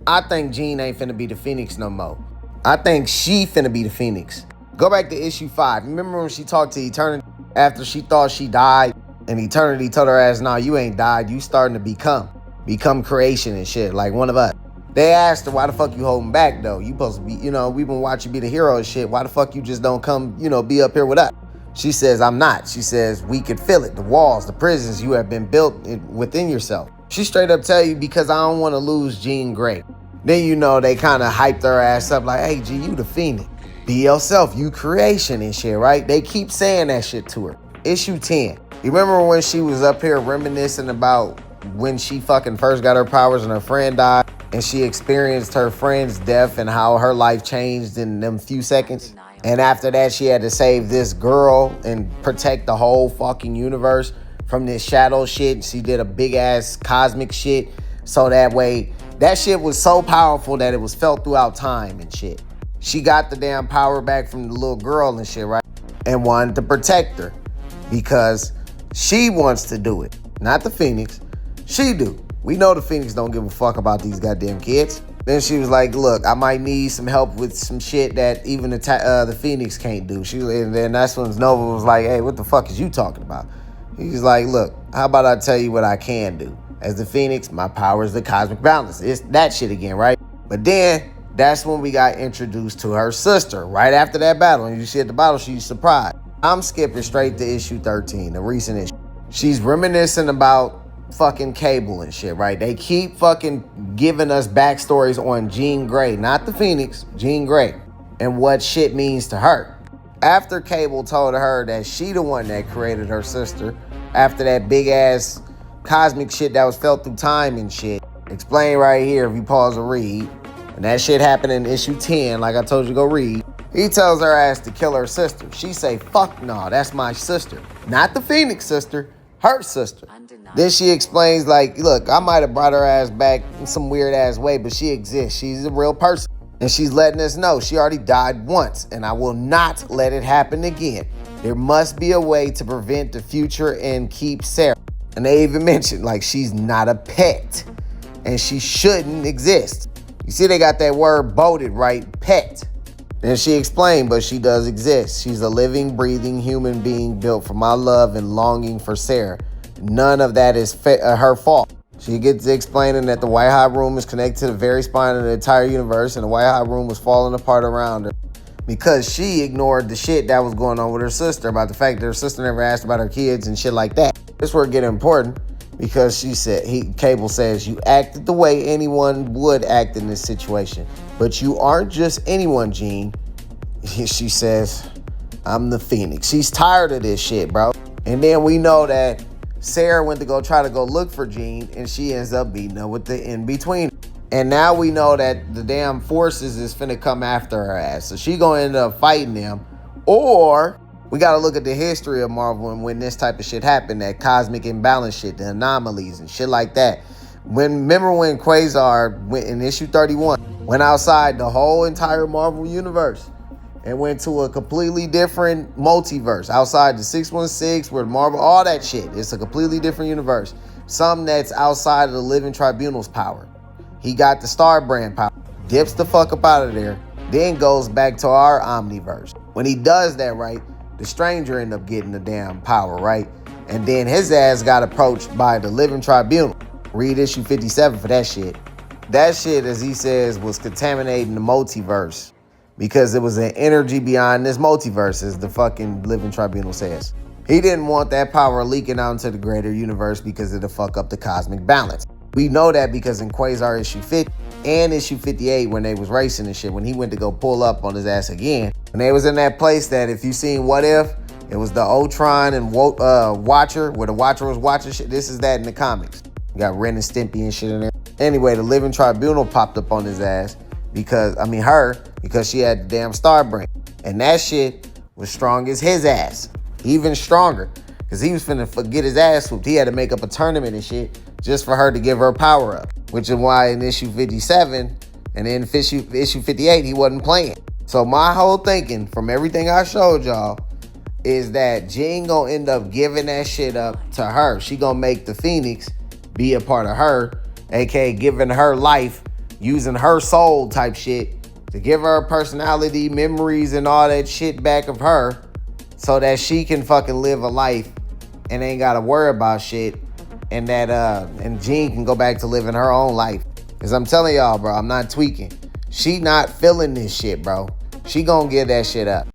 I think Jean ain't finna be the Pheonix no more. I think she finna be the Pheonix. Go back to issue 5. Remember when she talked to Eternity after she thought she died? And Eternity told her ass, nah, you ain't died. You starting to become creation and shit, like one of us. They asked her, why the fuck you holding back though? You supposed to be, we've been watching you be the hero and shit. Why the fuck you just don't come, be up here with us? She says, I'm not. She says, we could feel it. The walls, the prisons you have been built within yourself. She straight up tell you, because I don't want to lose Jean Grey. Then they kind of hyped her ass up like, hey, G, you the Pheonix. Be yourself, you creation and shit, right? They keep saying that shit to her. Issue 10. You remember when she was up here reminiscing about when she fucking first got her powers and her friend died and she experienced her friend's death and how her life changed in them few seconds? And after that, she had to save this girl and protect the whole fucking universe from this shadow shit. She did a big ass cosmic shit. So that way, that shit was so powerful that it was felt throughout time and shit. She got the damn power back from the little girl and shit, right? And wanted to protect her because she wants to do it. Not the Pheonix. She do. We know the Pheonix don't give a fuck about these goddamn kids. Then she was like, look, I might need some help with some shit that even the Pheonix can't do. And then that's when Nova was like, hey, what the fuck is you talking about? He's like, look, how about I tell you what I can do? As the Pheonix, my power is the cosmic balance. It's that shit again, right? But then that's when we got introduced to her sister. Right after that battle, and you see at the battle, she's surprised. I'm skipping straight to issue 13, the recent issue. She's reminiscing about fucking Cable and shit, right? They keep fucking giving us backstories on Jean Grey, not the Pheonix, Jean Grey, and what shit means to her. After Cable told her that she the one that created her sister, after that big ass cosmic shit that was felt through time and shit, explained right here if you pause and read, and that shit happened in issue 10, like I told you go read. He tells her ass to kill her sister. She say, fuck no, that's my sister. Not the Pheonix sister, her sister. Then she explains like, look, I might have brought her ass back in some weird ass way, but she exists. She's a real person. And she's letting us know she already died once, and I will not let it happen again. There must be a way to prevent the future and keep Sara. And they even mentioned like she's not a pet and she shouldn't exist. You see they got that word bolded, right? Pet. Then she explained, but she does exist. She's a living, breathing human being built for my love and longing for Sara. None of that is her fault. She gets to explaining that the White Hot Room is connected to the very spine of the entire universe, and the White Hot Room was falling apart around her because she ignored the shit that was going on with her sister about the fact that her sister never asked about her kids and shit like that. This where it get important because Cable says, you acted the way anyone would act in this situation, but you aren't just anyone, Jean. She says, I'm the Pheonix. She's tired of this shit, bro. And then we know that Sara went to try to go look for Jean, and she ends up beating her with the in-between. And now we know that the damn forces is finna come after her ass. So she gonna end up fighting them. Or we gotta look at the history of Marvel and when this type of shit happened, that cosmic imbalance shit, the anomalies and shit like that. Remember when Quasar went in issue 31, went outside the whole entire Marvel universe and went to a completely different multiverse outside the 616, where Marvel, all that shit. It's a completely different universe. Something that's outside of the Living Tribunal's power. He got the Star Brand power, dips the fuck up out of there, then goes back to our Omniverse. When he does that, right, the Stranger ended up getting the damn power, right? And then his ass got approached by the Living Tribunal. Read issue 57 for that shit. That shit, as he says, was contaminating the multiverse because it was an energy beyond this multiverse, as the fucking Living Tribunal says. He didn't want that power leaking out into the greater universe because it'll fuck up the cosmic balance. We know that because in Quasar issue 50 and issue 58, when they was racing and shit, when he went to go pull up on his ass again, when they was in that place that, if you seen What If, it was the Ultron and Watcher, where the Watcher was watching shit. This is that in the comics. You got Ren and Stimpy and shit in there. Anyway, the Living Tribunal popped up on his ass because she had the damn Star Brain. And that shit was strong as his ass. Even stronger. Because he was finna get his ass whooped. He had to make up a tournament and shit just for her to give her power up. Which is why in issue 57 and in issue 58, he wasn't playing. So my whole thinking from everything I showed y'all is that Jean gonna end up giving that shit up to her. She gonna make the Pheonix be a part of her, aka giving her life using her soul type shit to give her personality, memories, and all that shit back of her so that she can fucking live a life and ain't gotta worry about shit, and that and Jean can go back to living her own life. Cause I'm telling y'all, bro, I'm not tweaking. She not feeling this shit, bro. She gonna give that shit up.